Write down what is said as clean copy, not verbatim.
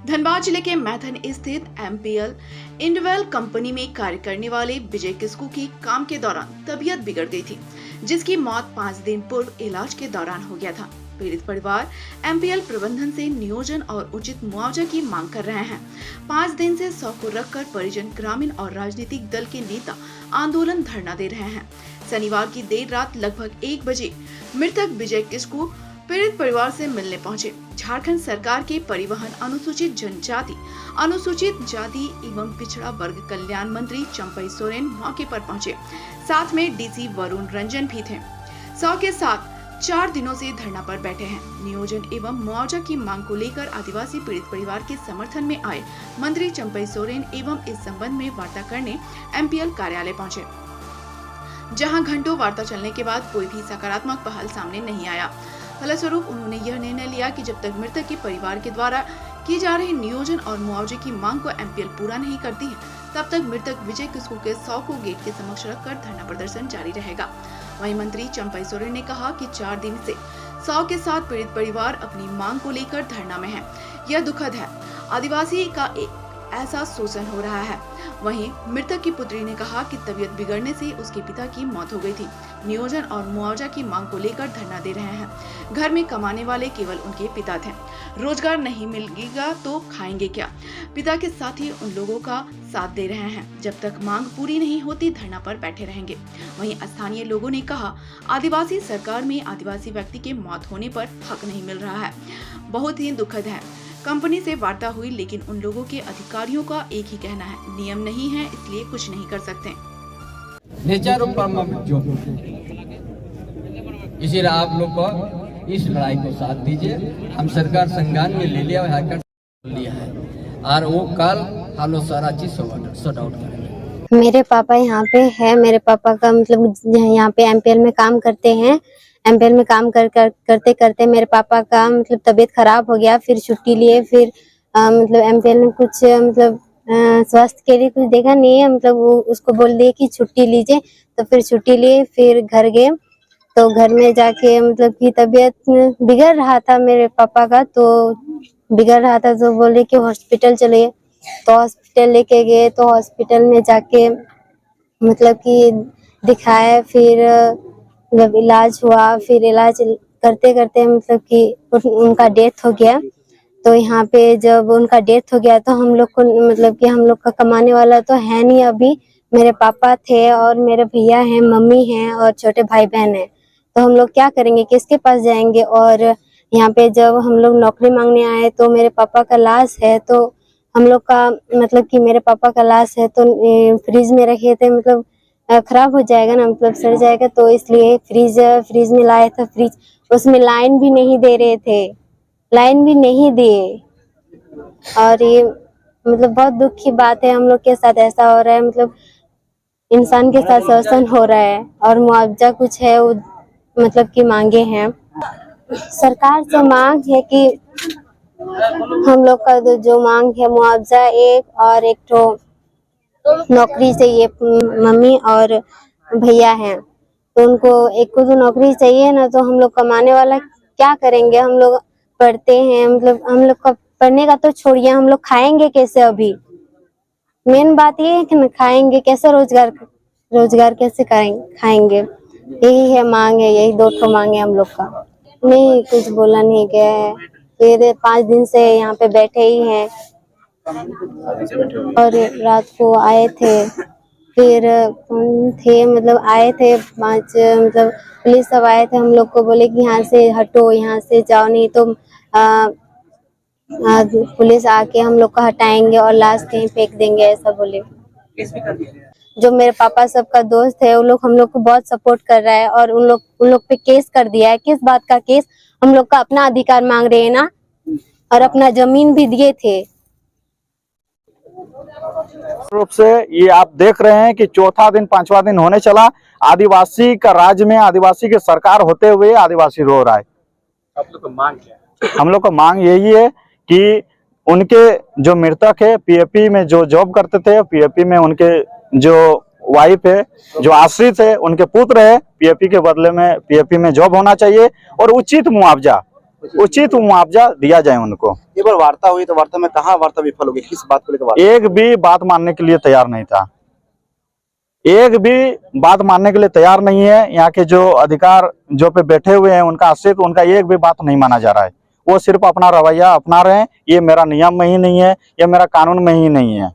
धनबाद जिले के मैथन स्थित एमपीएल इंडवेल कंपनी में कार्य करने वाले विजय किस्कू की काम के दौरान तबीयत बिगड़ गई थी, जिसकी मौत 5 दिन पूर्व इलाज के दौरान हो गया था। पीड़ित परिवार एमपीएल प्रबंधन से नियोजन और उचित मुआवजा की मांग कर रहे हैं। 5 दिन से 100 को रखकर परिजन, ग्रामीण और राजनीतिक दल के नेता आंदोलन धरना दे रहे हैं। शनिवार की देर रात लगभग 1 बजे मृतक विजय किस्कू पीड़ित परिवार से मिलने पहुंचे। झारखंड सरकार के परिवहन, अनुसूचित जनजाति, अनुसूचित जाति एवं पिछड़ा वर्ग कल्याण मंत्री चंपई सोरेन मौके पर पहुंचे। साथ में डीसी वरुण रंजन भी थे। 100 के साथ 4 दिनों से धरना पर बैठे हैं। नियोजन एवं मुआवजा की मांग को लेकर आदिवासी पीड़ित परिवार के समर्थन में आए मंत्री चंपई सोरेन एवं इस संबंध में वार्ता करने एमपीएल कार्यालय पहुंचे, जहां घंटों वार्ता चलने के बाद कोई भी सकारात्मक पहल सामने नहीं आया। फलस्वरूप उन्होंने यह निर्णय लिया कि जब तक मृतक के परिवार के द्वारा की जा रही नियोजन और मुआवजे की मांग को एमपीएल पूरा नहीं करती है, तब तक मृतक विजय किस्कू के 100 को गेट के समक्ष रखकर धरना प्रदर्शन जारी रहेगा। वहीं मंत्री चंपई सोरेन ने कहा कि 4 दिन से 100 के साथ पीड़ित परिवार अपनी मांग को लेकर धरना में है। यह दुखद है, आदिवासी का ऐसा शोषण हो रहा है। वहीं मृतक की पुत्री ने कहा कि तबीयत बिगड़ने से उसके पिता की मौत हो गई थी। नियोजन और मुआवजा की मांग को लेकर धरना दे रहे हैं। घर में कमाने वाले केवल उनके पिता थे। रोजगार नहीं मिलेगा तो खाएंगे क्या? पिता के साथ ही उन लोगों का साथ दे रहे हैं। जब तक मांग पूरी नहीं होती धरना पर बैठे रहेंगे। वहीं स्थानीय लोगों ने कहा, आदिवासी सरकार में आदिवासी व्यक्ति के मौत होने पर हक नहीं मिल रहा है। बहुत ही दुखद है। कंपनी से वार्ता हुई, लेकिन उन लोगों के अधिकारियों का एक ही कहना है, नियम नहीं है इसलिए कुछ नहीं कर सकते। इसीलिए आप लोग को इस लड़ाई को साथ दीजिए। हम सरकार संज्ञान में ले लिया है और वो कल हम लोग सारा चीज सॉर्ट आउट करेंगे। मेरे पापा यहाँ पे है। मेरे पापा का मतलब यहाँ पे एमपीएल में काम करते हैं। एमपीएल में काम करते करते मेरे पापा का मतलब तबीयत खराब हो गया। फिर छुट्टी लिए। फिर मतलब एमपीएल में कुछ मतलब स्वास्थ्य के लिए कुछ देखा नहीं है। मतलब वो उसको बोल दिए कि छुट्टी लीजिए, तो फिर छुट्टी लिए। फिर घर गए तो घर में जाके मतलब कि तबीयत बिगड़ रहा था मेरे पापा का, तो बिगड़ रहा था तो बोले कि हॉस्पिटल चलिए। तो हॉस्पिटल लेके गए तो हॉस्पिटल में जाके मतलब कि दिखाए। फिर मतलब इलाज हुआ। फिर इलाज करते करते मतलब कि उनका डेथ हो गया। तो यहाँ पे जब उनका डेथ हो गया तो हम लोग को मतलब कि हम लोग का कमाने वाला तो है नहीं अभी। मेरे पापा थे और मेरे भैया हैं, मम्मी हैं और छोटे भाई बहन हैं। तो हम लोग क्या करेंगे, किसके पास जाएंगे? और यहाँ पे जब हम लोग नौकरी मांगने आए तो मेरे पापा का लाश है, तो हम लोग का मतलब कि मेरे पापा का लाश है तो फ्रिज में रखे थे, मतलब खराब हो जाएगा ना, मतलब सड़ जाएगा। तो इसलिए फ्रिज में लाए थे। फ्रिज उसमें लाइन भी नहीं दे रहे थे, लाइन भी नहीं दिए। और ये मतलब बहुत दुख की बात है, हम लोग के साथ ऐसा हो रहा है। मतलब इंसान के साथ शोषण हो रहा है और मुआवजा कुछ है वो मतलब कि मांगे हैं। सरकार से मांग है कि हम लोग का जो मांग है मुआवजा एक, और एक तो नौकरी चाहिए। मम्मी और भैया हैं तो उनको एक को तो नौकरी चाहिए ना। तो हम लोग कमाने वाला क्या करेंगे? हम लोग पढ़ते हैं, मतलब हम लोग का पढ़ने का तो छोड़िए, हम लोग खाएंगे कैसे? अभी मेन बात ये है कि न खाएंगे कैसे? रोजगार कैसे खाएंगे? यही है मांग है, यही 2 ठो मांग है हम लोग का। नहीं, कुछ बोला नहीं गया है। फिर 5 दिन से यहाँ पे बैठे ही हैं और रात को आए थे। फिर मतलब आए थे 5 मतलब पुलिस सब आए थे। हम लोग को बोले कि यहाँ से हटो, यहाँ से जाओ, नहीं तो पुलिस आके हम लोग को हटाएंगे और लाश कहीं फेंक देंगे, ऐसा बोले। जो मेरे पापा सबका दोस्त है वो लोग हम लोग को बहुत सपोर्ट कर रहा है और उन लोग पे केस कर दिया है। किस बात का केस? हम लोग का अपना अधिकार मांग रहे हैं ना, और अपना जमीन भी दिए थे। रूप से ये आप देख रहे हैं कि 4था दिन 5वां दिन होने चला। आदिवासी का राज्य में आदिवासी की सरकार होते हुए आदिवासी रो रहा है। आप लोग का मांग क्या है? हम लोग का मांग यही है कि उनके जो मृतक है पीएपी में जो जॉब करते थे, पीएपी में उनके जो वाइफ है, जो आश्रित है, उनके पुत्र है, पीएपी के बदले में पीएपी में जॉब होना चाहिए और उचित मुआवजा उचित मुआवजा दिया जाए उनको। एक बार वार्ता हुई तो वार्ता में कहाँ वार्ता विफल हो गई, किस बात को लेकर वार्ता? एक भी बात मानने के लिए तैयार नहीं था, एक भी बात मानने के लिए तैयार नहीं है। यहाँ के जो अधिकार जो पे बैठे हुए हैं उनका आश्रित, उनका एक भी बात नहीं माना जा रहा है। वो सिर्फ अपना रवैया अपना रहे हैं, ये मेरा नियम में ही नहीं है, ये मेरा कानून में ही नहीं है।